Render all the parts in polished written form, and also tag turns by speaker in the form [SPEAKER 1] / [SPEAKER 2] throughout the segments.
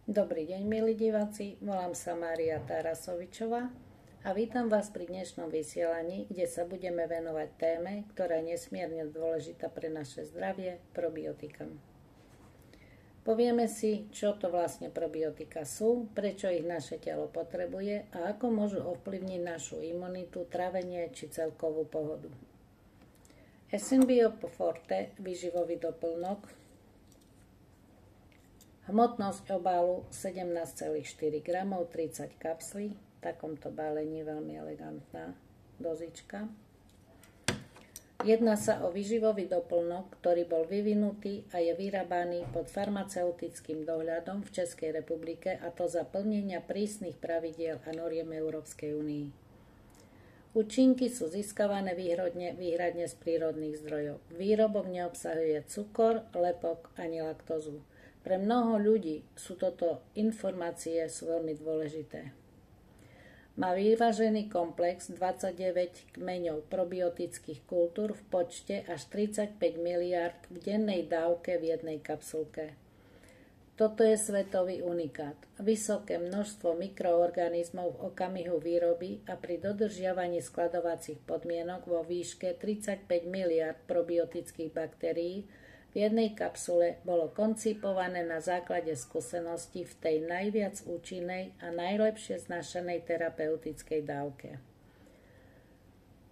[SPEAKER 1] Dobrý deň, milí diváci, volám sa Mária Tarasovičová a vítam vás pri dnešnom vysielaní, kde sa budeme venovať téme, ktorá je nesmierne dôležitá pre naše zdravie, probiotikám. Povieme si, čo to vlastne probiotika sú, prečo ich naše telo potrebuje a ako môžu ovplyvniť našu imunitu, trávenie či celkovú pohodu. SNBio Forte, výživový doplnok. Hmotnosť obálu 17,4 g, 30 kapslí, v takomto balení veľmi elegantná dozička. Jedná sa o výživový doplnok, ktorý bol vyvinutý a je vyrábaný pod farmaceutickým dohľadom v Českej republike, a to za plnenia prísnych pravidiel a noriem Európskej únii. Účinky sú získavané výhradne z prírodných zdrojov. Výrobok neobsahuje cukor, lepok ani laktózu. Pre mnoho ľudí sú toto informácie veľmi dôležité. Má vyvážený komplex 29 kmeňov probiotických kultúr v počte až 35 miliard v dennej dávke v jednej kapsulke. Toto je svetový unikát. Vysoké množstvo mikroorganizmov v okamihu výroby a pri dodržiavaní skladovacích podmienok vo výške 35 miliard probiotických baktérií v jednej kapsule bolo koncipované na základe skúseností v tej najviac účinnej a najlepšie znašanej terapeutickej dávke.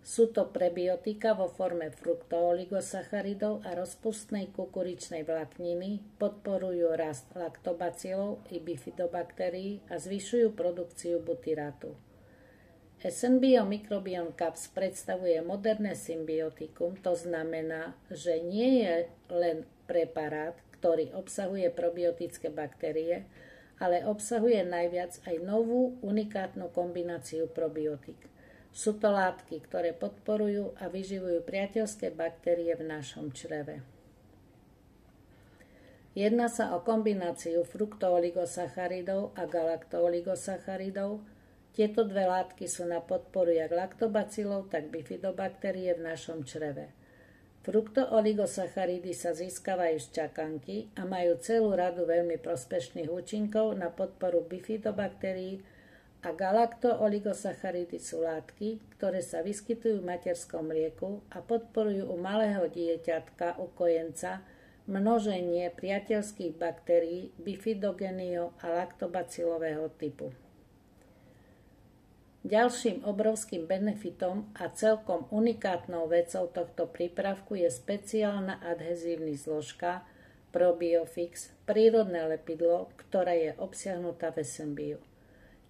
[SPEAKER 1] Sú to prebiotika vo forme fruktoooligosacharidov a rozpustnej kukuričnej vlákniny, podporujú rast laktobacilov i bifidobaktérií a zvyšujú produkciu butyrátu. SNBio Microbiome Caps predstavuje moderné symbiotikum, to znamená, že nie je len preparát, ktorý obsahuje probiotické baktérie, ale obsahuje najviac aj novú unikátnu kombináciu probiotik. Sú to látky, ktoré podporujú a vyživujú priateľské baktérie v našom čreve. Jedná sa o kombináciu fruktoooligosacharidov a galaktoooligosacharidov. Tieto dve látky sú na podporu jak laktobacilov, tak bifidobaktérie v našom čreve. Fruktooligosacharidy sa získavajú z čakanky a majú celú radu veľmi prospešných účinkov na podporu bifidobaktérií a galaktooligosacharidy sú látky, ktoré sa vyskytujú v materskom mlieku a podporujú u malého dieťatka, u kojenca, množenie priateľských baktérií bifidogénneho a laktobacilového typu. Ďalším obrovským benefitom a celkom unikátnou vecou tohto prípravku je speciálna adhezívna zložka Probiofix, prírodné lepidlo, ktorá je obsiahnutá v SNBiu.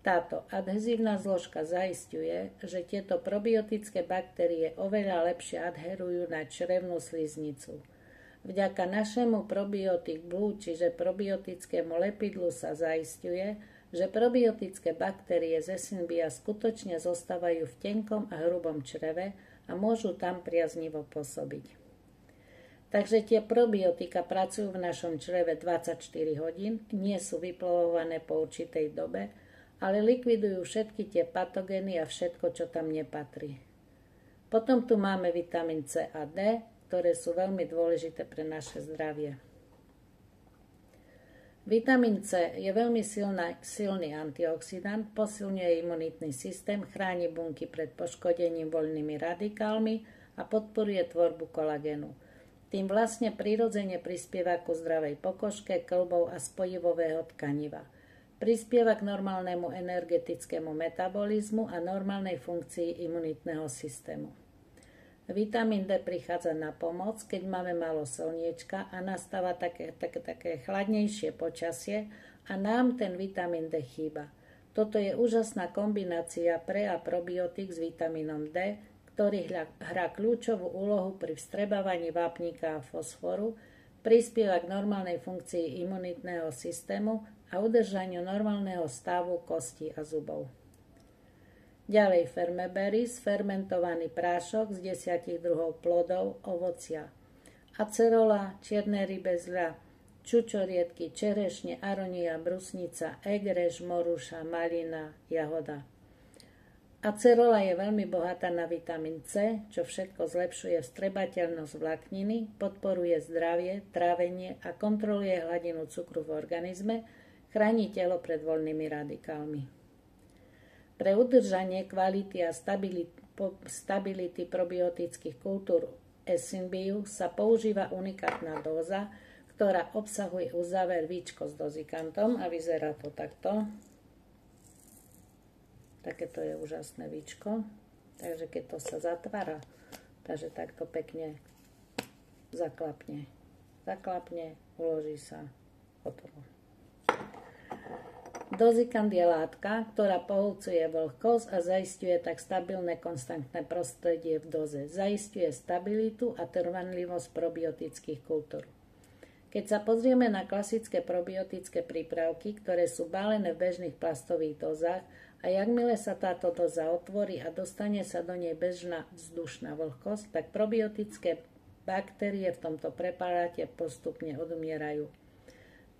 [SPEAKER 1] Táto adhezívna zložka zaisťuje, že tieto probiotické baktérie oveľa lepšie adherujú na črevnú sliznicu. Vďaka našemu Probiotic Blue, čiže probiotickému lepidlu, sa zaisťuje, že probiotické baktérie z SNBia skutočne zostávajú v tenkom a hrubom čreve a môžu tam priaznivo pôsobiť. Takže tie probiotika pracujú v našom čreve 24 hodín, nie sú vyplavované po určitej dobe, ale likvidujú všetky tie patogény a všetko, čo tam nepatrí. Potom tu máme vitamín C a D, ktoré sú veľmi dôležité pre naše zdravie. Vitamín C je veľmi silný antioxidant, posilňuje imunitný systém, chráni bunky pred poškodením voľnými radikálmi a podporuje tvorbu kolagénu. Tým vlastne prirodzene prispieva ku zdravej pokožke, kĺbov a spojivového tkaniva. Prispieva k normálnemu energetickému metabolizmu a normálnej funkcii imunitného systému. Vitamín D prichádza na pomoc, keď máme málo slniečka a nastáva také chladnejšie počasie a nám ten vitamín D chýba. Toto je úžasná kombinácia pre a probiotik s vitamínom D, ktorý hrá kľúčovú úlohu pri vstrebávaní vápnika a fosforu, prispieva k normálnej funkcii imunitného systému a udržaniu normálneho stavu kostí a zubov. Ďalej Fermeberis, fermentovaný prášok z 10 druhov plodov, ovocia. Acerola, čierne rybezľa, čučoriedky, čerešne, aronia, brusnica, egrež, moruša, malina, jahoda. Acerola je veľmi bohatá na vitamín C, čo všetko zlepšuje vstrebateľnosť vlákniny, podporuje zdravie, trávenie a kontroluje hladinu cukru v organizme, chráni telo pred voľnými radikálmi. Pre udržanie kvality a stability probiotických kultúr Essymbiu sa používa unikátna dóza, ktorá obsahuje uzáver víčko s dozikantom a vyzerá to takto. Takéto je úžasné víčko. Takže keď to sa zatvára, takže takto pekne zaklapne. Zaklapne, uloží sa, hotovo. Dozikant je látka, ktorá pohľcuje vlhkosť a zaisťuje tak stabilné konstantné prostredie v doze. Zaisťuje stabilitu a trvanlivosť probiotických kultúr. Keď sa pozrieme na klasické probiotické prípravky, ktoré sú bálené v bežných plastových dozách, a jakmile sa táto doza otvorí a dostane sa do nej bežná vzdušná vlhkosť, tak probiotické baktérie v tomto preparáte postupne odumierajú.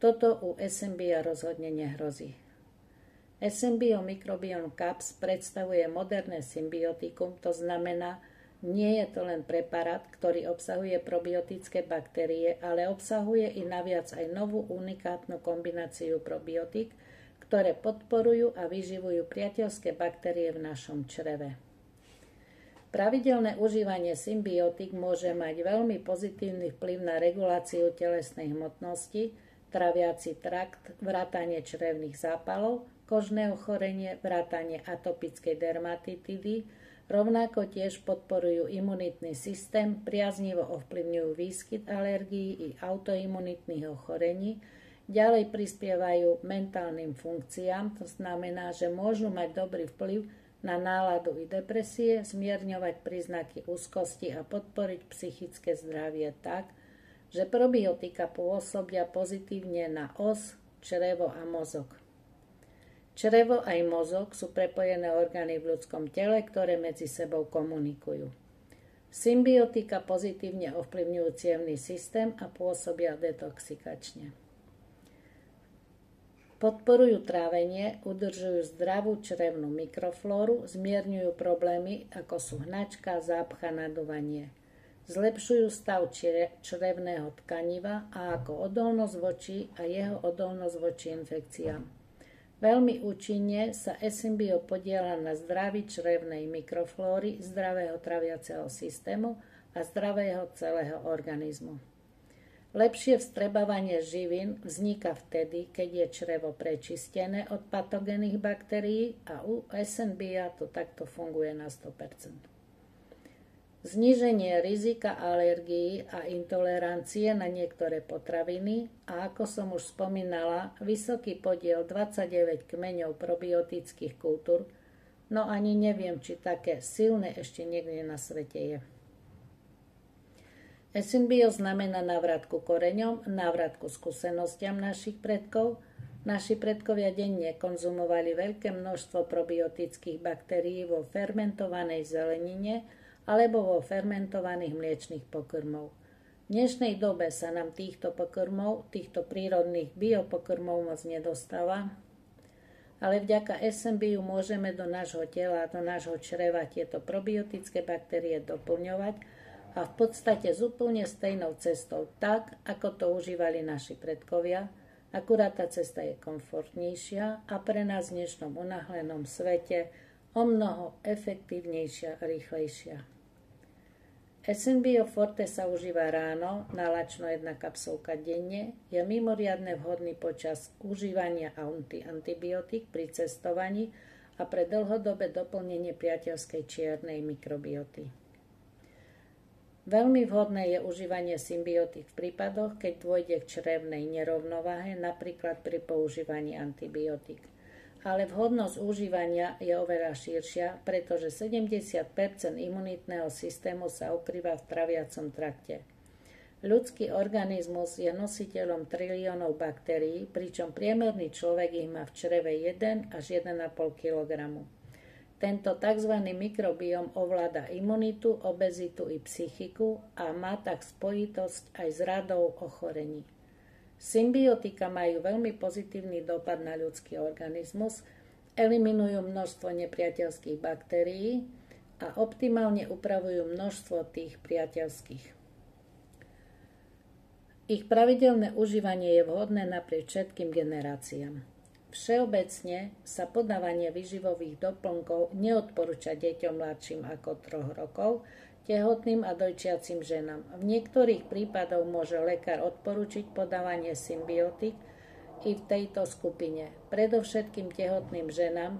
[SPEAKER 1] Toto u Essembia rozhodne nehrozí. Essembio Microbiome Caps predstavuje moderné symbiotikum, to znamená, nie je to len preparát, ktorý obsahuje probiotické baktérie, ale obsahuje i naviac aj novú unikátnu kombináciu probiotík, ktoré podporujú a vyživujú priateľské baktérie v našom čreve. Pravidelné užívanie symbiotík môže mať veľmi pozitívny vplyv na reguláciu telesnej hmotnosti, traviaci trakt, vrátanie črevných zápalov, kožné ochorenie, vrátanie atopickej dermatitidy, rovnako tiež podporujú imunitný systém, priaznivo ovplyvňujú výskyt alergií i autoimunitných ochorení, ďalej prispievajú mentálnym funkciám, to znamená, že môžu mať dobrý vplyv na náladu i depresie, zmierňovať príznaky úzkosti a podporiť psychické zdravie tak, že probiotika pôsobia pozitívne na os, črevo a mozog. Črevo aj mozog sú prepojené orgány v ľudskom tele, ktoré medzi sebou komunikujú. Symbiotika pozitívne ovplyvňujú cievny systém a pôsobia detoxikačne. Podporujú trávenie, udržujú zdravú črevnú mikroflóru, zmierňujú problémy ako sú hnačka, zápcha, nadúvanie. Zlepšujú stav črevného tkaniva a ako odolnosť voči a jeho odolnosť voči infekciám. Veľmi účinne sa Essembio podieľa na zdraví črevnej mikroflóry, zdravého traviaceho systému a zdravého celého organizmu. Lepšie vstrebávanie živín vzniká vtedy, keď je črevo prečistené od patogénnych baktérií a u Essembia to takto funguje na 100%. Zníženie rizika alergií a intolerancie na niektoré potraviny a ako som už spomínala, vysoký podiel 29 kmeňov probiotických kultúr, no ani neviem, či také silné ešte niekde na svete je. Essembio znamená návrat ku koreňom, návrat ku skúsenostiam našich predkov. Naši predkovia denne konzumovali veľké množstvo probiotických baktérií vo fermentovanej zelenine alebo vo fermentovaných mliečnych pokrmov. V dnešnej dobe sa nám týchto pokrmov, týchto prírodných biopokrmov moc nedostáva, ale vďaka Essembiu môžeme do nášho tela, do nášho čreva tieto probiotické baktérie doplňovať a v podstate s úplne stejnou cestou, tak ako to užívali naši predkovia, akurát tá cesta je komfortnejšia a pre nás v dnešnom unáhlenom svete omnoho efektívnejšia a rýchlejšia. Essembio Forte sa užíva ráno, nalačno 1 kapsulka denne, je mimoriadne vhodný počas užívania antibiotík pri cestovaní a pre dlhodobé doplnenie priateľskej čiernej mikrobioty. Veľmi vhodné je užívanie symbiotík v prípadoch, keď dôjde k črevnej nerovnováhe, napríklad pri používaní antibiotík. Ale vhodnosť užívania je oveľa širšia, pretože 70% imunitného systému sa ukrýva v traviacom trakte. Ľudský organizmus je nositeľom triliónov baktérií, pričom priemerný človek ich má v čreve 1 až 1,5 kg. Tento tzv. Mikrobióm ovláda imunitu, obezitu i psychiku a má tak spojitosť aj s radou ochorení. Symbiotika majú veľmi pozitívny dopad na ľudský organizmus, eliminujú množstvo nepriateľských baktérií a optimálne upravujú množstvo tých priateľských. Ich pravidelné užívanie je vhodné naprieč všetkým generáciám. Všeobecne sa podávanie výživových doplnkov neodporúča deťom mladším ako 3 rokov, tehotným a dojčiacim ženám. V niektorých prípadoch môže lekár odporučiť podávanie symbiotik i v tejto skupine. Predovšetkým tehotným ženám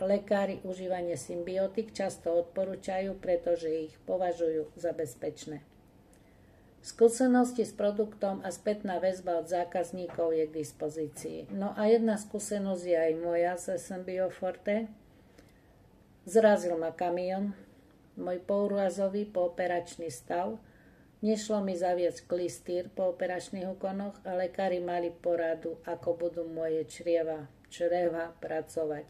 [SPEAKER 1] lekári užívanie symbiotik často odporúčajú, pretože ich považujú za bezpečné. Skúsenosti s produktom a spätná väzba od zákazníkov je k dispozícii. No a jedna skúsenosť je aj moja z SMBio Forte. Zrazil ma kamión, môj poúrazový pooperačný stav. Nešlo mi zaviesť klystýr po operačných úkonoch a lekári mali poradu, ako budú moje čreva pracovať.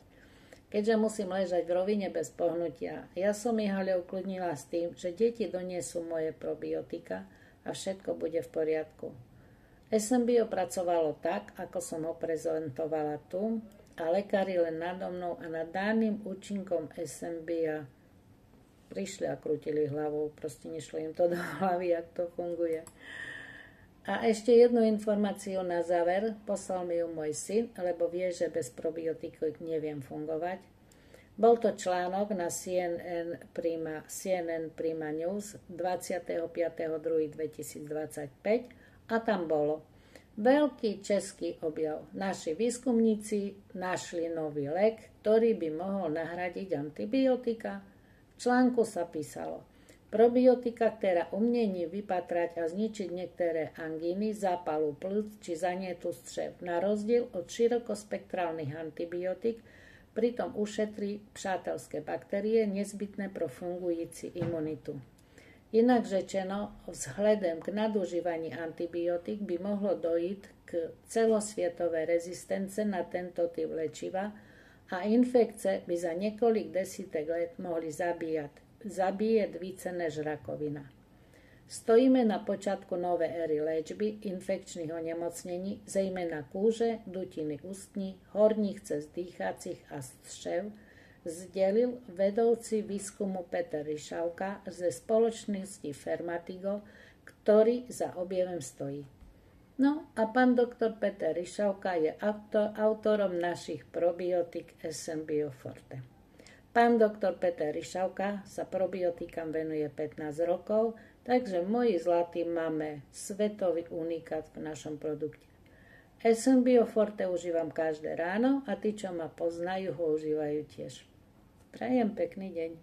[SPEAKER 1] Keďže musím ležať v rovine bez pohnutia, ja som ich ale ukludnila s tým, že deti doniesú moje probiotika a všetko bude v poriadku. SMBio pracovalo tak, ako som ho prezentovala tu, a lekári len nado mnou a nad daným účinkom SMBia prišli a krútili hlavou, proste nešlo im to do hlavy, jak to funguje. A ešte jednu informáciu na záver, poslal mi ju môj syn, lebo vie, že bez probiotikov neviem fungovať. Bol to článok na CNN Prima News 25.2.2025 a tam bolo: veľký český objav. Naši výskumníci našli nový lek, ktorý by mohol nahradiť antibiotika. V článku sa písalo: probiotika, ktorá umiení vypatrať a zničiť niektoré angíny, zápalu pľúc či zanietu střev, na rozdiel od širokospektrálnych antibiotik, pritom ušetrí přátelské baktérie nezbytné pro fungující imunitu. Inak řečeno, vzhľadom k nadužívaní antibiotik by mohlo dojít k celosvietovej rezistence na tento typ lečiva a infekce by za niekoľko desítek let mohli zabíjať více než rakovina. Stojíme na počiatku novej éry léčby infekčných onemocnení, zejména kúže, dutiny ústní, horních cest dýchacích a střev, sdelil vedouci výskumu Peter Ryšavka ze spoločnosti Fermatigo, ktorý za objavom stojí. No a pán doktor Peter Ryšavka je autorom našich probiotik SMBio Forte. Pán doktor Peter Ryšavka sa probiotikám venuje 15 rokov, takže moji zlatí máme svetový unikát v našom produkte. SMBio Forte užívam každé ráno a tí, čo ma poznajú, ho užívajú tiež. Prajem pekný deň.